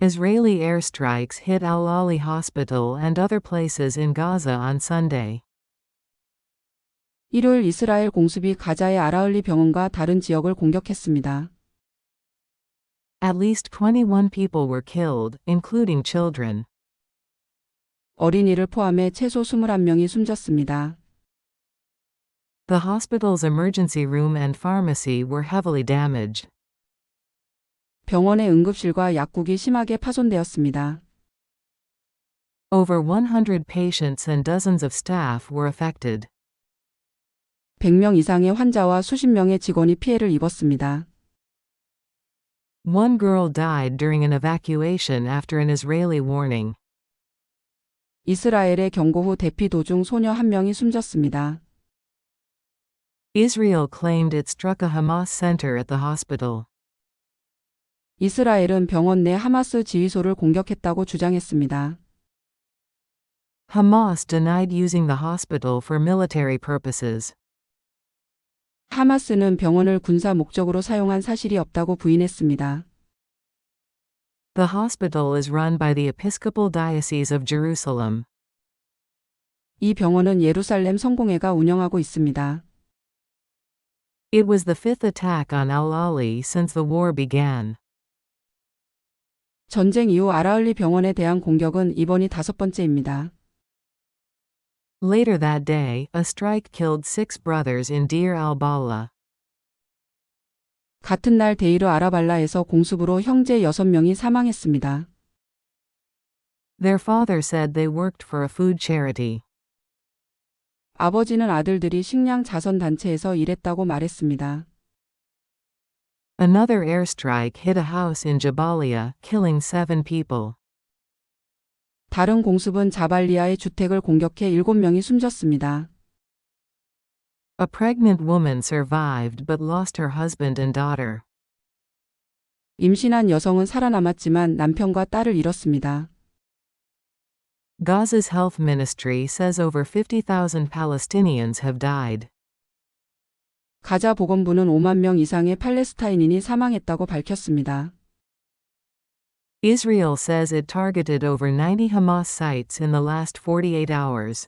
Israeli airstrikes hit Al-Ahli Hospital and other places in Gaza on Sunday. 일요일 이스라엘 공습이 가자의 아라흘리 병원과 다른 지역을 공격했습니다. At least 21 people were killed, including children. 어린이를 포함해 최소 21명이 숨졌습니다. The hospital's emergency room and pharmacy were heavily damaged. 병원의 응급실과 약국이 심하게 파손되었습니다. Over 100 patients and dozens of staff were affected. 100명 이상의 환자와 수십 명의 직원이 피해를 입었습니다. One girl died during an evacuation after an Israeli warning. 이스라엘의 경고 후 대피 도중 소녀 1명이 숨졌습니다. Israel claimed it struck a Hamas center at the hospital. 이스라엘은 병원 내 하마스 지휘소를 공격했다고 주장했습니다. Hamas denied using the hospital for military purposes. 하마스는 병원을 군사 목적으로 사용한 사실이 없다고 부인했습니다. The hospital is run by the Episcopal Diocese of Jerusalem. 이 병원은 예루살렘 성공회가 운영하고 있습니다. It was the fifth attack on Al-Ahli since the war began. 전쟁 이후 아라흘리 병원에 대한 공격은 이번이 5번째입니다. Later that day, a strike killed 6 brothers in Deir al-Balah. 같은 날 데이르 아라발라에서 공습으로 형제 6명이 사망했습니다. Their father said they worked for a food charity. 아버지는 아들들이 식량 자선 단체에서 일했다고 말했습니다. Another airstrike hit a house in Jabalia, killing 7 people. 다른 공습은 자발리아의 주택을 공격해 7명이 숨졌습니다. A pregnant woman survived but lost her husband and daughter. 임신한 여성은 살아남았지만 남편과 딸을 잃었습니다. Gaza's health ministry says over 50,000 Palestinians have died. 가자 보건부는 5만 명 이상의 팔레스타인인이 사망했다고 밝혔습니다. Israel says it targeted over 90 Hamas sites in the last 48 hours.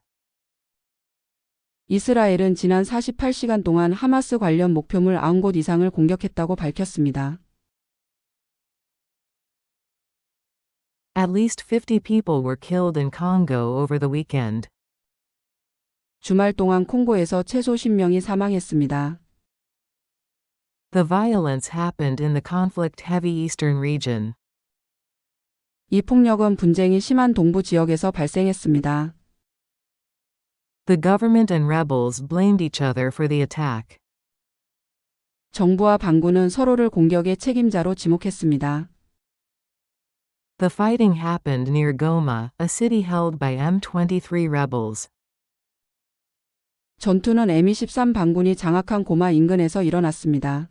이스라엘은 지난 48시간 동안 하마스 관련 목표물 90곳 이상을 공격했다고 밝혔습니다. At least 50 people were killed in Congo over the weekend. 주말 동안 콩고에서 최소 10명이 사망했습니다. The violence happened in the conflict-heavy eastern region. 이 폭력은 분쟁이 심한 동부 지역에서 발생했습니다. The government and rebels blamed each other for the attack. 정부와 반군은 서로를 공격의 책임자로 지목했습니다. The fighting happened near Goma, a city held by M23 rebels. 전투는 M23 반군이 장악한 고마 인근에서 일어났습니다.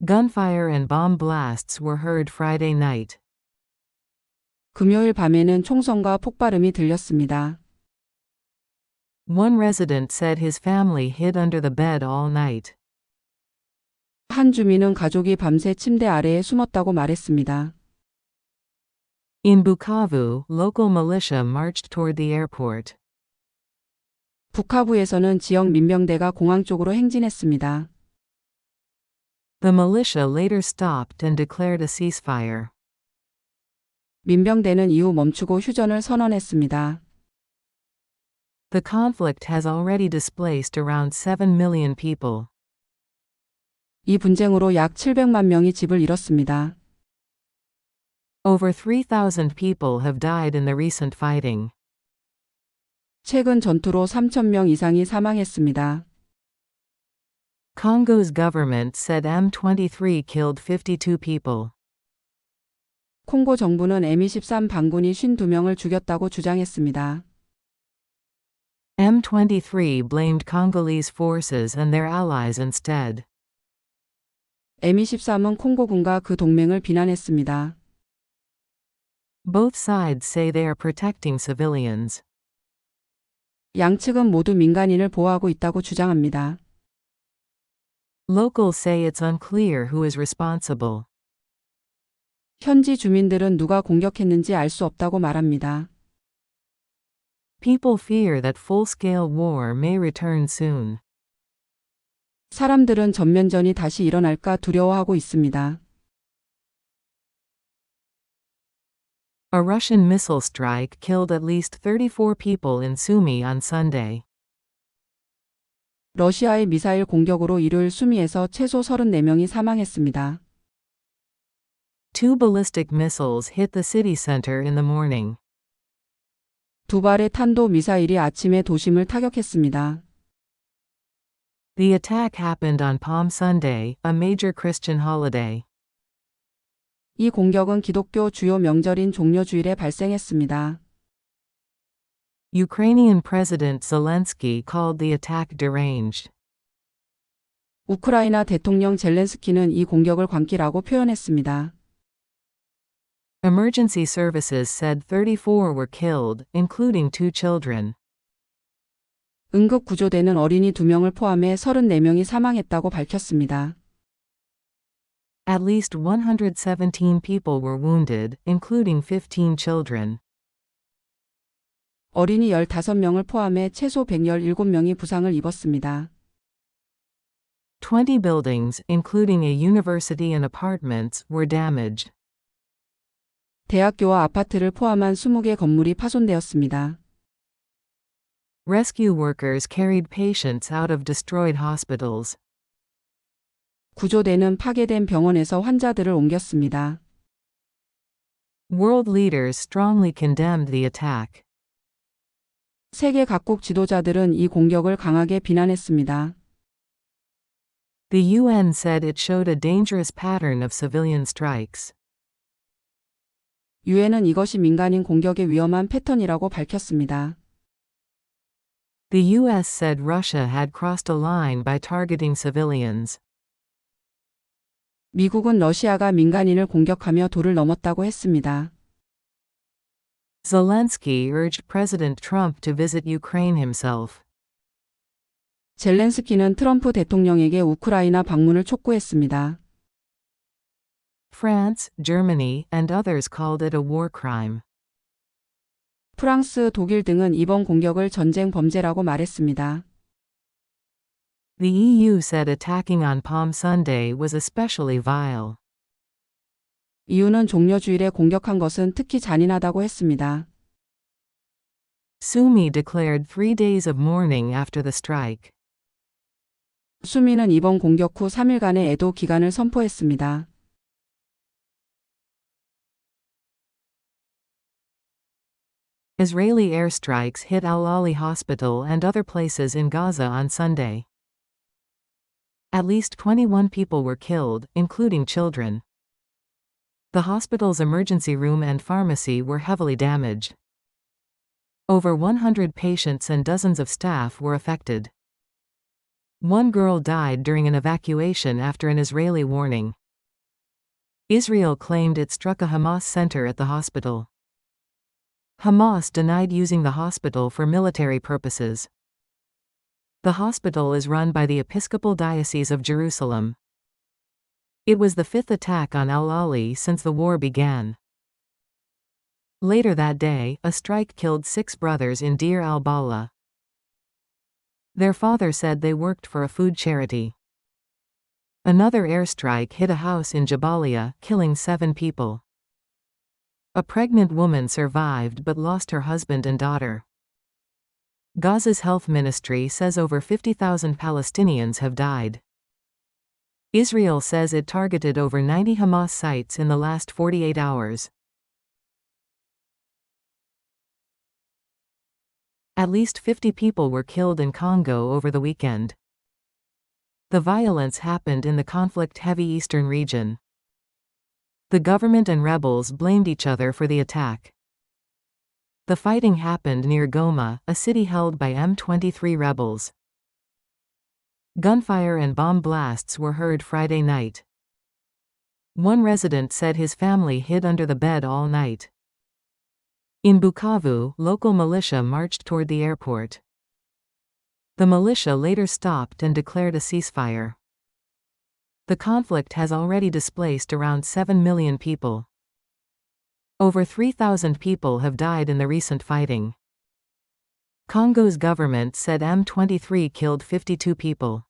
Gunfire and bomb blasts were heard Friday night. 금요일 밤에는 총성과 폭발음이 들렸습니다. One resident said his family hid under the bed all night. 한 주민은 가족이 밤새 침대 아래에 숨었다고 말했습니다. In Bukavu, local militia marched toward the airport. 부카부에서는 지역 민병대가 공항 쪽으로 행진했습니다. The militia later stopped and declared a ceasefire. 민병대는 이후 멈추고 휴전을 선언했습니다. The conflict has already displaced around 7 million people. 이 분쟁으로 약 700만 명이 집을 잃었습니다. Over 3,000 people have died in the recent fighting. 최근 전투로 3,000명 이상이 사망했습니다. Congo's government said M23 killed 52 people. 콩고 정부는 M23 반군이 52명을 죽였다고 주장했습니다. M23 blamed Congolese forces and their allies instead. M23은 콩고군과 그 동맹을 비난했습니다. Both sides say they are protecting civilians. 양측은 모두 민간인을 보호하고 있다고 주장합니다. Locals say it's unclear who is responsible. 현지 주민들은 누가 공격했는지 알 수 없다고 말합니다. People fear that full-scale war may return soon. 사람들은 전면전이 다시 일어날까 두려워하고 있습니다. A Russian missile strike killed at least 34 people in Sumy on Sunday. 러시아의 미사일 공격으로 일요일 수미에서 최소 34명이 사망했습니다. Two ballistic missiles hit the city center in the morning. 두 발의 탄도 미사일이 아침에 도심을 타격했습니다. The attack happened on Palm Sunday, a major Christian holiday. 이 공격은 기독교 주요 명절인 종려주일에 발생했습니다. Ukrainian President Zelensky called the attack deranged. 우크라이나 대통령 젤렌스키는 이 공격을 광기라고 표현했습니다. Emergency services said 34 were killed, including 2 children. 응급 구조대는 어린이 2명을 포함해 34명이 사망했다고 밝혔습니다. At least 117 people were wounded, including 15 children. 어린이 15명을 포함해 최소 117명이 부상을 입었습니다. 20 buildings, including a university and apartments, were damaged. 대학교와 아파트를 포함한 20개 건물이 파손되었습니다. Rescue workers carried patients out of destroyed hospitals. 구조대는 파괴된 병원에서 환자들을 옮겼습니다. World leaders strongly condemned the attack. 세계 각국 지도자들은 이 공격을 강하게 비난했습니다. The UN said it showed a dangerous pattern of civilian strikes. 유엔은 이것이 민간인 공격의 위험한 패턴이라고 밝혔습니다. The US said Russia had crossed a line by targeting civilians. 미국은 러시아가 민간인을 공격하며 도를 넘었다고 했습니다. Zelensky urged President Trump to visit Ukraine himself. 젤렌스키는 트럼프 대통령에게 우크라이나 방문을 촉구했습니다. France, Germany, and others called it a war crime. 프랑스, 독일 등은 이번 공격을 전쟁 범죄라고 말했습니다. The EU said attacking on Palm Sunday was especially vile. EU는 종려주일에 공격한 것은 특히 잔인하다고 했습니다. Sumy declared 3 days of mourning after the strike. 수미는 이번 공격 후 3일간의 애도 기간을 선포했습니다. Israeli airstrikes hit Al-Ali Hospital and other places in Gaza on Sunday. At least 21 people were killed, including children. The hospital's emergency room and pharmacy were heavily damaged. Over 100 patients and dozens of staff were affected. One girl died during an evacuation after an Israeli warning. Israel claimed it struck a Hamas center at the hospital. Hamas denied using the hospital for military purposes. The hospital is run by the Episcopal Diocese of Jerusalem. It was the 5th attack on Al-Ali since the war began. Later that day, a strike killed 6 brothers in Deir al-Balah. Their father said they worked for a food charity. Another airstrike hit a house in Jabalia, killing 7 people. A pregnant woman survived but lost her husband and daughter. Gaza's health ministry says over 50,000 Palestinians have died. Israel says it targeted over 90 Hamas sites in the last 48 hours. At least 50 people were killed in Congo over the weekend. The violence happened in the conflict-heavy eastern region. The government and rebels blamed each other for the attack. The fighting happened near Goma, a city held by M23 rebels. Gunfire and bomb blasts were heard Friday night. One resident said his family hid under the bed all night. In Bukavu, local militia marched toward the airport. The militia later stopped and declared a ceasefire. The conflict has already displaced around 7 million people. Over 3,000 people have died in the recent fighting. Congo's government said M23 killed 52 people.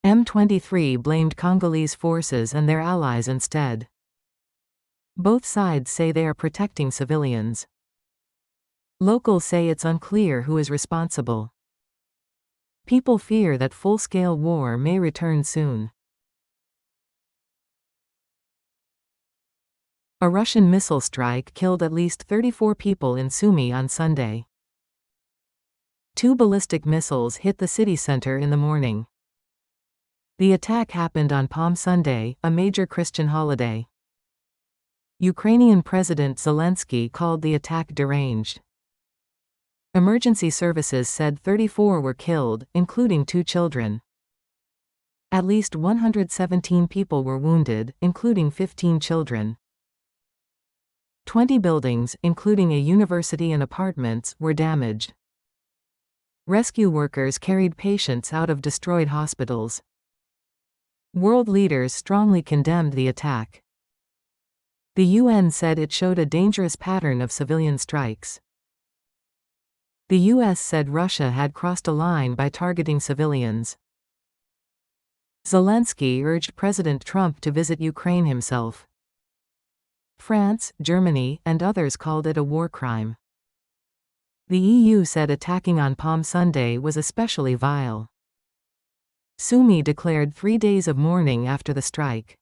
M23 blamed Congolese forces and their allies instead. Both sides say they are protecting civilians. Locals say it's unclear who is responsible. People fear that full-scale war may return soon. A Russian missile strike killed at least 34 people in Sumy on Sunday. 2 ballistic missiles hit the city center in the morning. The attack happened on Palm Sunday, a major Christian holiday. Ukrainian President Zelensky called the attack deranged. Emergency services said 34 were killed, including 2 children. At least 117 people were wounded, including 15 children. 20 buildings, including a university and apartments, were damaged. Rescue workers carried patients out of destroyed hospitals. World leaders strongly condemned the attack. The UN said it showed a dangerous pattern of civilian strikes. The US said Russia had crossed a line by targeting civilians. Zelensky urged President Trump to visit Ukraine himself. France, Germany, and others called it a war crime. The EU said attacking on Palm Sunday was especially vile. Sumy declared 3 days of mourning after the strike.